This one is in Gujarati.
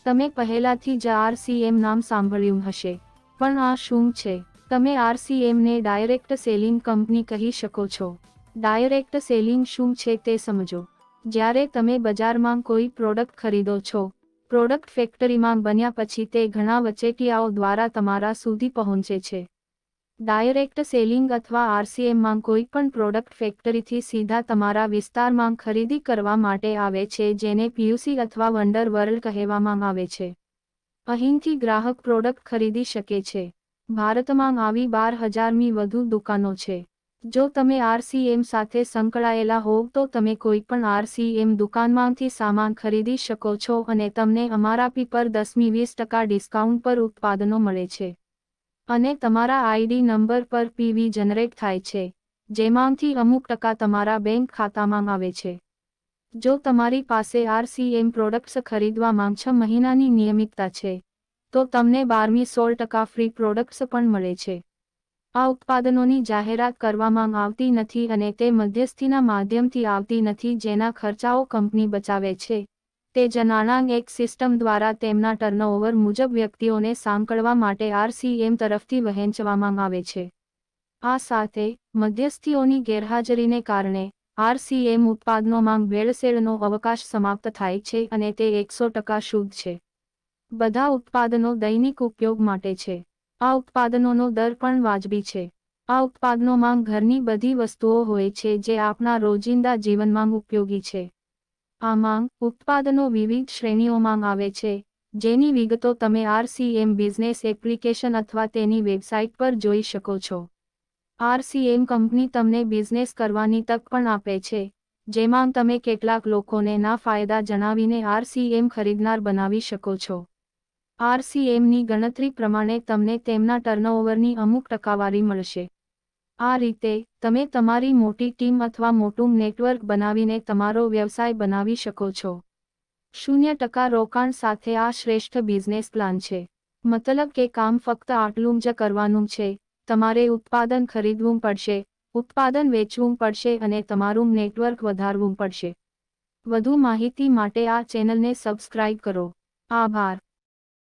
તમે પહેલાથી જ RCM નામ સાંભળ્યું હશે, પણ આ શું છે? તમે RCMને ડાયરેક્ટ સેલિંગ કંપની કહી શકો છો. ડાયરેક્ટ સેલિંગ શું છે તે સમજો. જ્યારે તમે બજારમાં કોઈ પ્રોડક્ટ ખરીદો છો, પ્રોડક્ટ ફેક્ટરીમાં બન્યા પછી તે ઘણા વચેટિયાઓ દ્વારા તમારા સુધી પહોંચે છે. ડાયરેક્ટ સેલિંગ અથવા RCMમાં કોઈ પણ પ્રોડક્ટ ફેક્ટરીથી સીધા તમારા વિસ્તારમાં ખરીદી કરવા માટે આવે છે, જેને PUC અથવા વંડર વર્લ્ડ કહેવામાં આવે છે. અહીંથી ગ્રાહક પ્રોડક્ટ ખરીદી શકે છે. ભારતમાં આવી 12,000મી વધુ દુકાનો છે. જો તમે RCM સાથે સંકળાયેલા હોવ તો તમે કોઈપણ RCM દુકાનમાંથી સામાન ખરીદી શકો છો અને તમને MRP પર 10-20% ડિસ્કાઉન્ટ પર ઉત્પાદનો મળે છે. અને તમારા ID નંબર પર PV જનરેટ થાય છે, જેમાંથી અમુક ટકા તમારા બેંક ખાતામાં આવે છે. જો તમારી પાસે RCM પ્રોડક્ટ્સ ખરીદવામાં 6 મહિનાની નિયમિતતા છે, તો તમને 12% ફ્રી પ્રોડક્ટ્સ પણ મળે છે. આ ઉત્પાદનોની જાહેરાત કરવામાં આવતી નથી અને તે મધ્યસ્થીના માધ્યમથી આવતી નથી, જેના ખર્ચાઓ કંપની બચાવે છે. તે જ નાણાં એક સિસ્ટમ દ્વારા તેમના ટર્નઓવર મુજબ વ્યક્તિઓને સાંકળવા માટે RCM તરફથી વહેંચવામાં આવે છે. આ સાથે, મધ્યસ્થીઓની ગેરહાજરીને કારણે, RCM ઉત્પાદનોમાં ભેળસેળનો અવકાશ સમાપ્ત થાય છે અને તે 100% શુદ્ધ છે. બધા ઉત્પાદનો દૈનિક ઉપયોગ માટે છે. આ ઉત્પાદનોનો દર પણ વાજબી છે. આ ઉત્પાદનોમાં ઘરની બધી વસ્તુઓ હોય છે જે આપણા રોજિંદા જીવનમાં ઉપયોગી છે. આમાં ઉત્પાદનો વિવિધ શ્રેણીઓમાં આવે છે, જેની વિગતો તમે RCM બિઝનેસ એપ્લિકેશન અથવા તેની વેબસાઇટ પર જોઈ શકો છો. RCM કંપની તમને બિઝનેસ કરવાની તક પણ આપે છે, જેમાં તમે કેટલાક લોકોને ના ફાયદા જણાવીને RCM ખરીદનાર બનાવી શકો છો. RCMની ગણતરી પ્રમાણે તમને તેમના ટર્નઓવરની અમુક ટકાવારી મળશે. આ રીતે, તમે તમારી મોટી ટીમ અથવા મોટું નેટવર્ક બનાવીને તમારો વ્યવસાય બનાવી શકો છો. 0% રોકાણ સાથે આ શ્રેષ્ઠ બિઝનેસ પ્લાન છે. મતલબ કે કામ ફક્ત આટલું જ કરવાનું છે, તમારે ઉત્પાદન ખરીદવું પડશે, ઉત્પાદન વેચવું પડશે અને તમારું નેટવર્ક વધારવું પડશે. વધુ માહિતી માટે આ ચેનલને સબસ્ક્રાઇબ કરો. આભાર.